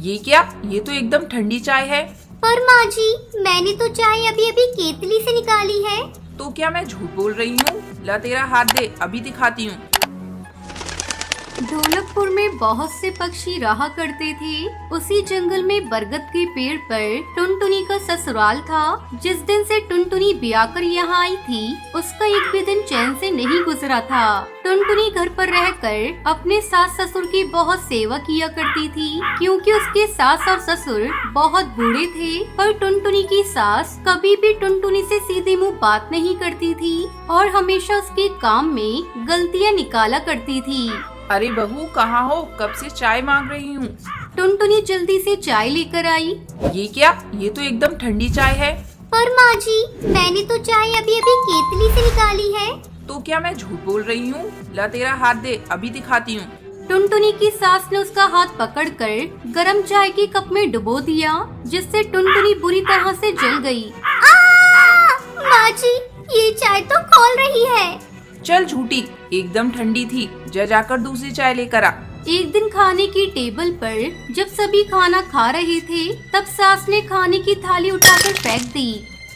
ये क्या? ये तो एकदम ठंडी चाय है। पर माँ जी, मैंने तो चाय अभी अभी केतली से निकाली है। तो क्या मैं झूठ बोल रही हूँ? ला तेरा हाथ दे, अभी दिखाती हूँ। ढोलकपुर में बहुत से पक्षी रहा करते थे। उसी जंगल में बरगद के पेड़ पर टुनटुनी का ससुराल था। जिस दिन से टुनटुनी ब्याह कर यहाँ आई थी, उसका एक भी दिन चैन से नहीं गुजरा था। टुनटुनी घर पर रहकर अपने सास ससुर की बहुत सेवा किया करती थी, क्योंकि उसके सास और ससुर बहुत बूढ़े थे। पर टुनटुनी की सास कभी भी टुनटुनी से सीधे मुंह बात नहीं करती थी और हमेशा उसके काम में गलतियाँ निकाला करती थी। अरे बहू, कहाँ हो? कब से चाय मांग रही हूँ। टुनटुनी जल्दी से चाय लेकर आई। ये क्या? ये तो एकदम ठंडी चाय है। पर माँ जी, मैंने तो चाय अभी अभी केतली से निकाली है। तो क्या मैं झूठ बोल रही हूँ? ला तेरा हाथ दे, अभी दिखाती हूँ। टुनटुनी की सास ने उसका हाथ पकड़कर गरम चाय के कप में डुबो दिया, जिससे टुनटुनी बुरी तरह से जल गई। माँ जी, ये चाय तो खौल रही है। चल झूठी, एकदम ठंडी थी। जा जाकर दूसरी चाय लेकर आ। एक दिन खाने की टेबल पर जब सभी खाना खा रहे थे, तब सास ने खाने की थाली उठाकर फेंक दी।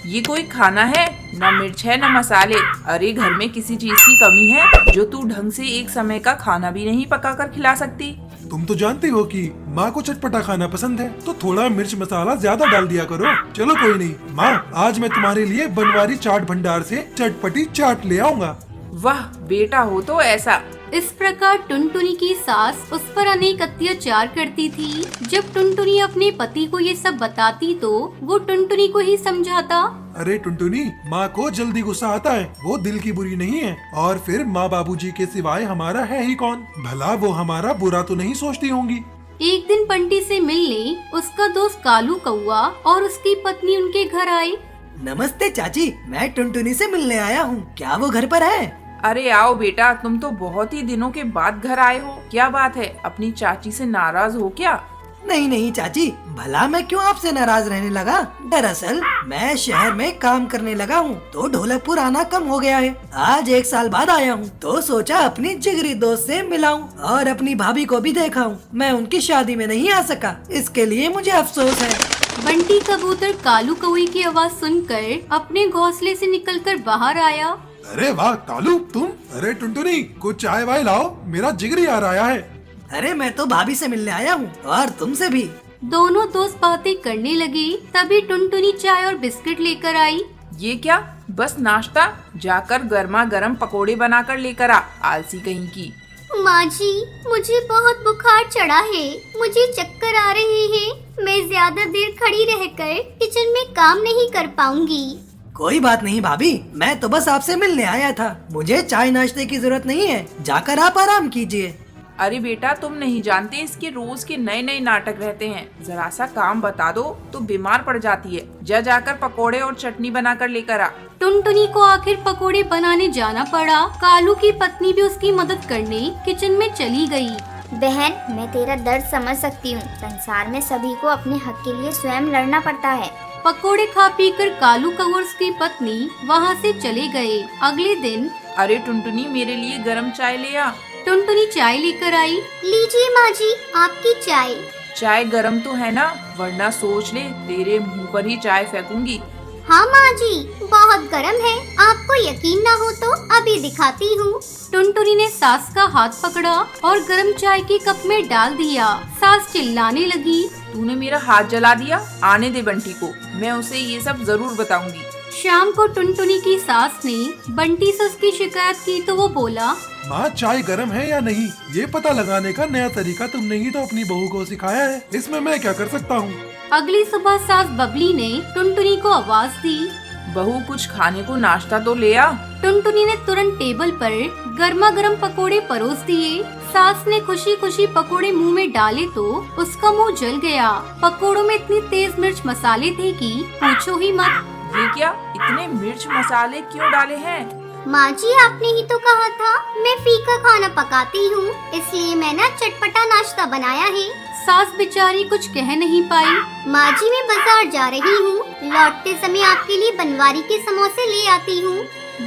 ये कोई खाना है? न मिर्च है न मसाले। अरे घर में किसी चीज की कमी है जो तू ढंग से एक समय का खाना भी नहीं पका कर खिला सकती? तुम तो जानती हो कि माँ को चटपटा खाना पसंद है, तो थोड़ा मिर्च मसाला ज्यादा डाल दिया करो। चलो कोई नहीं माँ, आज मैं तुम्हारे लिए बनवारी चाट भंडार से चटपटी चाट ले आऊंगा। वाह बेटा हो तो ऐसा। इस प्रकार टुनटुनी की सास उस पर अनेक अत्याचार करती थी। जब टुनटुनी अपने पति को ये सब बताती तो वो टुनटुनी को ही समझाता। अरे टुनटुनी, माँ को जल्दी गुस्सा आता है, वो दिल की बुरी नहीं है। और फिर माँ बाबूजी के सिवाय हमारा है ही कौन? भला वो हमारा बुरा तो नहीं सोचती होंगी। एक दिन बंटी से मिलने उसका दोस्त कालू कौआ और उसकी पत्नी उनके घर आए। नमस्ते चाची, मैं टुनटुनी से मिलने आया हूँ। क्या वो घर पर है? अरे आओ बेटा, तुम तो बहुत ही दिनों के बाद घर आए हो। क्या बात है, अपनी चाची से नाराज हो क्या? नहीं नहीं चाची, भला मैं क्यों आपसे नाराज रहने लगा? दरअसल मैं शहर में काम करने लगा हूँ, तो ढोलकपुर आना कम हो गया है। आज 1 साल बाद आया हूँ, तो सोचा अपनी जिगरी दोस्त से मिलाऊं और अपनी भाभी को भी देखाऊं। मैं उनकी शादी में नहीं आ सका, इसके लिए मुझे अफसोस है। बंटी कबूतर कालू कौए की आवाज सुनकर अपने घोंसले से निकलकर बाहर आया। अरे वाह कालू, तुम? अरे टुनटुनी, कुछ चाय वाय लाओ, मेरा जिगरी यार आया है। अरे मैं तो भाभी से मिलने आया हूँ और तुमसे भी। दोनों दोस्त बातें करने लगे, तभी टुनटुनी चाय और बिस्किट लेकर आई। ये क्या? बस नाश्ता? जाकर गर्मा गर्म पकोड़े बनाकर लेकर आ, आलसी कहीं की। माँ जी, मुझे बहुत बुखार चढ़ा है, मुझे चक्कर आ रहे हैं। मैं ज्यादा देर खड़ी रहकर किचन में काम नहीं कर पाऊंगी। कोई बात नहीं भाभी, मैं तो बस आपसे मिलने आया था। मुझे चाय नाश्ते की जरूरत नहीं है, जाकर आप आराम कीजिए। अरे बेटा, तुम नहीं जानते इसके रोज के नए नए नाटक रहते हैं। जरा सा काम बता दो तो बीमार पड़ जाती है। जा जाकर पकोड़े और चटनी बनाकर लेकर आ। टुनटुनी को आखिर पकोड़े बनाने जाना पड़ा। कालू की पत्नी भी उसकी मदद करने किचन में चली गई। बहन, मैं तेरा दर्द समझ सकती हूँ। संसार में सभी को अपने हक के लिए स्वयं लड़ना पड़ता है। पकोड़े खा पी कर कालू कौआ की पत्नी वहाँ से चले गए। अगले दिन अरे टुनटुनी, मेरे लिए गरम चाय ले आ। टुनटुनी चाय लेकर आई। लीजिए माँ जी, आपकी चाय। चाय गरम तो है ना? वरना सोच ले, तेरे मुंह पर ही चाय फेंकूंगी। हाँ माँ जी, बहुत गर्म है। आपको यकीन ना हो तो अभी दिखाती हूँ। टुनटुनी ने सास का हाथ पकड़ा और गरम चाय के कप में डाल दिया। सास चिल्लाने लगी। तूने मेरा हाथ जला दिया। आने दे बंटी को, मैं उसे ये सब जरूर बताऊंगी। शाम को टुनटुनी की सास ने बंटी से उसकी शिकायत की तो वो बोला, माँ चाय गर्म है या नहीं, ये पता लगाने का नया तरीका तुमने ही तो अपनी बहू को सिखाया है। इसमें मैं क्या कर सकता हूँ? अगली सुबह सास बबली ने टुनटुनी को आवाज दी। बहू, कुछ खाने को नाश्ता तो ले आ। टुनटुनी ने तुरंत टेबल पर गर्मा गर्म पकोड़े परोस दिए। सास ने खुशी खुशी पकोड़े मुंह में डाले तो उसका मुंह जल गया। पकोड़ों में इतनी तेज मिर्च मसाले थे कि पूछो ही मत। ये क्या? इतने मिर्च मसाले क्यों डाले हैं? माँ जी, आपने ही तो कहा था मैं फीका खाना पकाती हूँ, इसलिए मैंने चटपटा नाश्ता बनाया है। सास बेचारी कुछ कह नहीं पाई। माँ जी, मैं बाजार जा रही हूँ, लौटते समय आपके लिए बनवारी के समोसे ले आती हूँ।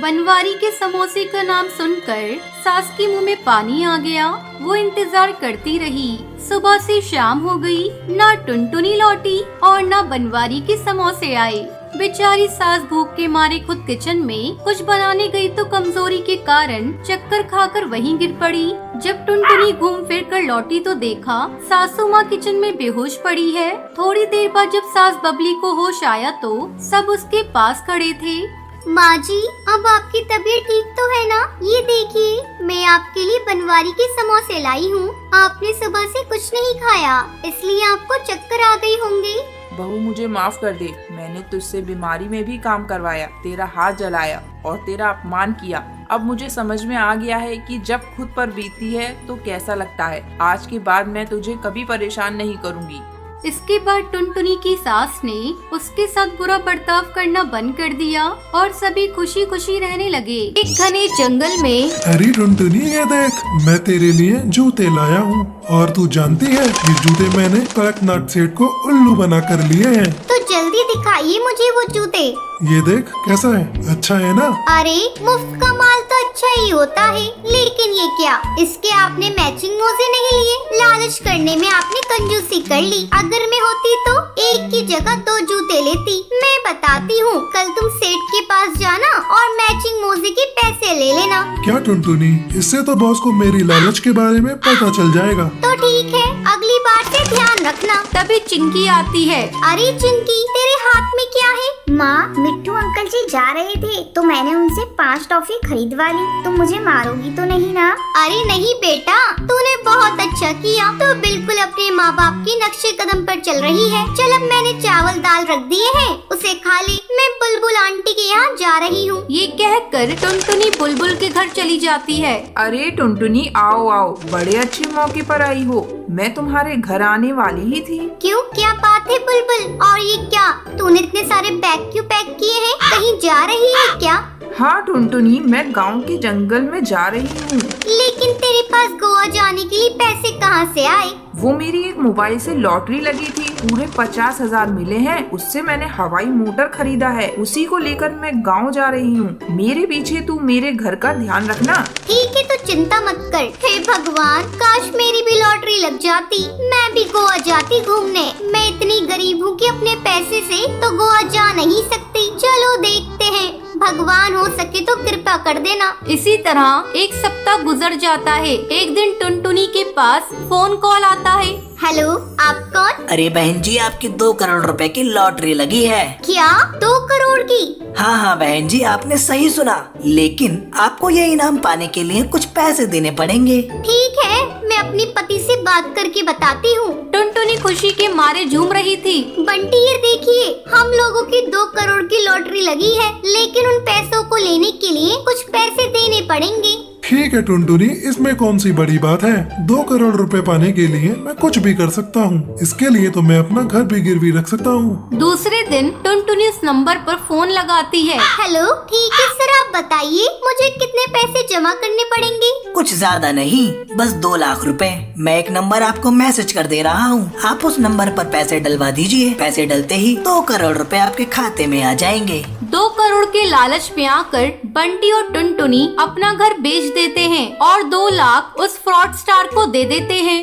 बनवारी के समोसे का नाम सुनकर सास के मुंह में पानी आ गया। वो इंतजार करती रही। सुबह से शाम हो गई, ना टुनटुनी लौटी और ना बनवारी के समोसे आए। बेचारी सास भूख के मारे खुद किचन में कुछ बनाने गई तो कमजोरी के कारण चक्कर खाकर वहीं गिर पड़ी। जब टुनटुनी घूम फिर कर लौटी तो देखा सासू माँ किचन में बेहोश पड़ी है। थोड़ी देर बाद जब सास बबली को होश आया तो सब उसके पास खड़े थे। माँ जी, अब आपकी तबीयत ठीक तो है ना? ये देखिए, मैं आपके लिए बनवारी के समोसे लाई हूँ। आपने सुबह से कुछ नहीं खाया, इसलिए आपको चक्कर आ गई होंगे। बहू मुझे माफ कर दे, मैंने तुझसे बीमारी में भी काम करवाया, तेरा हाथ जलाया और तेरा अपमान किया। अब मुझे समझ में आ गया है कि जब खुद पर बीतती है तो कैसा लगता है। आज के बाद मैं तुझे कभी परेशान नहीं करूँगी। इसके बाद टुनटुनी की सास ने उसके साथ बुरा बर्ताव करना बंद कर दिया और सभी खुशी खुशी रहने लगे। एक घने जंगल में अरे टुनटुनी, ये देख, मैं तेरे लिए जूते लाया हूँ और तू जानती है ये जूते मैंने कड़कनाथ सेठ को उल्लू बना कर लिए हैं। तो जल्दी दिखाइए मुझे वो जूते। ये देख कैसा है, अच्छा है ना? अरे मुफ्त का माल तो अच्छा ही होता है, लेकिन ये क्या, इसके आपने मैचिंग मोजे नहीं लिए? लालच करने में आपने कंजूसी कर ली। अगर मैं होती तो एक की जगह 2 जूते लेती। मैं बताती हूँ, कल तुम सेठ के पास जाना और मैचिंग मोजे के पैसे ले लेना। क्या टुनटुनी, इससे तो बॉस को मेरी लालच के बारे में पता चल जाएगा। तो ठीक है, अगली बार से ध्यान रखना। तभी चिंकी आती है। अरे चिंकी, तेरे हाथ में क्या है? माँ, मिट्टू अंकल जी जा रहे थे तो मैंने उनसे 5 टॉफी खरीदवा ली। तुम मुझे मारोगी तो नहीं ना? अरे नहीं बेटा, तूने बहुत अच्छा किया। तो बिल्कुल अपने माँ बाप की नक्शे कदम पर चल रही है। चल, अब मैंने चावल दाल रख दिए हैं, उसे खा ले। मैं बुलबुल आंटी के यहाँ जा रही हूँ। ये कहकर टुनटुनी बुलबुल के घर चली जाती है। अरे टुनटुनी, आओ आओ, बड़े अच्छे मौके पर आई हो। मैं तुम्हारे घर आने वाली ही थी। क्यों, क्या बात है बुलबुल? और ये क्या, तूने इतने सारे बैग क्यों पैक किए हैं? कहीं जा रही है क्या? हाँ टुनटुनी, मैं गांव के जंगल में जा रही हूँ। लेकिन तेरे पास गोवा जाने के लिए पैसे कहाँ से आए? वो मेरी एक मोबाइल से लॉटरी लगी थी, पूरे 50,000 मिले हैं। उससे मैंने हवाई मोटर खरीदा है, उसी को लेकर मैं गांव जा रही हूँ। मेरे पीछे तू मेरे घर का ध्यान रखना। ठीक है, तो चिंता मत कर। हे भगवान, काश मेरी भी लॉटरी लग जाती, मैं भी गोवा जाती घूमने। मैं इतनी गरीब हूँ कि अपने पैसे से तो गोवा जा नहीं सकती। चलो देखते हैं, भगवान हो सके तो कृपा कर देना। इसी तरह एक सप्ताह गुजर जाता है। एक दिन टुनटुनी के पास फोन कॉल आता है। हेलो, आप कौन? अरे बहन जी, आपकी 2 करोड़ रुपए की लॉटरी लगी है। क्या 2 करोड़ की? हाँ हाँ बहन जी, आपने सही सुना, लेकिन आपको ये इनाम पाने के लिए कुछ पैसे देने पड़ेंगे। ठीक है, मैं अपने पति से बात करके बताती हूँ। टुनटुनी खुशी के मारे झूम रही थी। बंटी, ये देखिए, हम लोगों की 2 करोड़ की लॉटरी लगी है, लेकिन उन पैसों को लेने के लिए कुछ पैसे देने पड़ेंगे। ठीक है टुनटुनी, इसमें कौन सी बड़ी बात है। 2 करोड़ रुपए पाने के लिए मैं कुछ भी कर सकता हूँ। इसके लिए तो मैं अपना घर भी गिरवी रख सकता हूँ। दूसरे दिन टुनटुनी उस नंबर पर फोन लगाती है। हेलो, ठीक है सर, आप बताइए मुझे कितने पैसे जमा करने पड़ेंगे? कुछ ज्यादा नहीं, बस 2 लाख रुपए। मैं एक नंबर आपको मैसेज कर दे रहा हूँ, आप उस नंबर पर पैसे डलवा दीजिए। पैसे डलते ही 2 करोड़ रुपए आपके खाते में आ जाएंगे। 2 करोड़ के लालच में आकर बंटी और टुनटुनी अपना घर बेच देते हैं और 2 लाख उस फ्रॉड स्टार को दे देते हैं।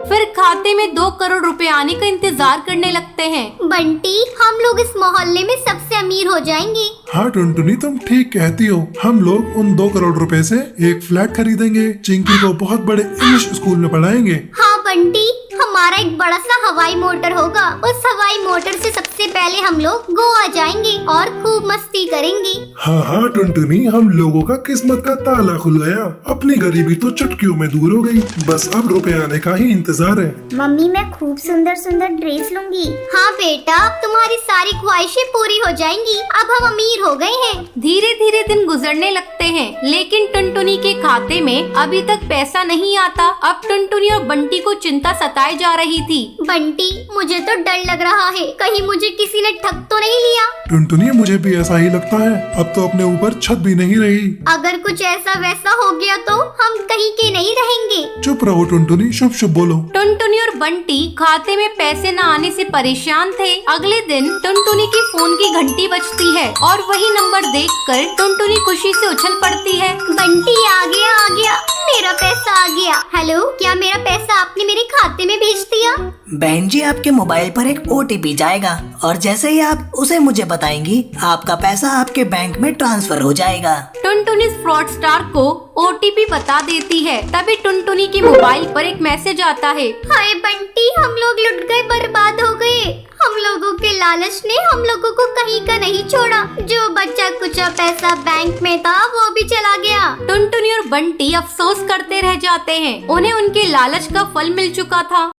फिर खाते में 2 करोड़ रुपए आने का इंतजार करने लगते हैं। बंटी, हम लोग इस मोहल्ले में सबसे अमीर हो जाएंगे। हाँ टुनटुनी, तुम ठीक कहती हो। हम लोग उन 2 करोड़ रुपए से एक फ्लैट खरीदेंगे, चिंकी को बहुत बड़े इंग्लिश स्कूल में पढ़ाएंगे। हाँ बंटी, हमारा एक बड़ा सा हवाई मोटर होगा। उस हवाई मोटर से सबसे पहले हम लोग गोवा जाएंगे और खूब मस्ती करेंगे। हाँ हाँ टुनटुनी, हम लोगों का किस्मत का ताला खुल गया। अपनी गरीबी तो चुटकियों में दूर हो गई, बस अब रुपए आने का ही इंतजार है। मम्मी, मैं खूब सुंदर सुंदर ड्रेस लूंगी। हाँ बेटा, अब तुम्हारी सारी ख्वाहिशें पूरी हो जाएंगी। अब हम अमीर हो गए हैं। धीरे धीरे दिन गुजरने लगते हैं, लेकिन टुनटुनी के खाते में अभी तक पैसा नहीं आता। अब टुनटुनी और बंटी को चिंता सताए जा रही थी। बंटी, मुझे तो डर लग रहा है, कहीं मुझे किसी ने ठग तो नहीं लिया। टुनटुनी, मुझे भी ऐसा ही लगता है। अब तो अपने ऊपर छत भी नहीं रही। अगर कुछ ऐसा वैसा हो गया तो हम कहीं के नहीं रहेंगे। चुप रहो टुनटुनी, शुभ शुभ बोलो। टुनटुनी और बंटी खाते में पैसे न आने से परेशान थे। अगले दिन टुनटुनी की फोन की घंटी बजती है और वही नंबर देखकर टुनटुनी खुशी से उछल पड़ती है। बंटी, आ गया, मेरा पैसा आ गया। हेलो, क्या मेरा पैसा आपने मेरे खाते में भेज भेज दिया? बहन जी, आपके मोबाइल पर एक OTP जाएगा और जैसे ही आप उसे मुझे बताएंगी, आपका पैसा आपके बैंक में ट्रांसफर हो जाएगा। टुनटुनी फ्रॉडस्टार को OTP बता देती है। तभी टुनटुनी के मोबाइल पर एक मैसेज आता है। हाय बंटी, हम लोग लुट गए, बर्बाद हो गए। हम लोगों के लालच ने हम लोगों को कहीं का नहीं छोड़ा। जो बच्चा कुचा पैसा बैंक में था वो भी चला गया। टुनटुनी और बंटी अफसोस करते रह जाते हैं। उन्हें उनके लालच का फल मिल चुका था।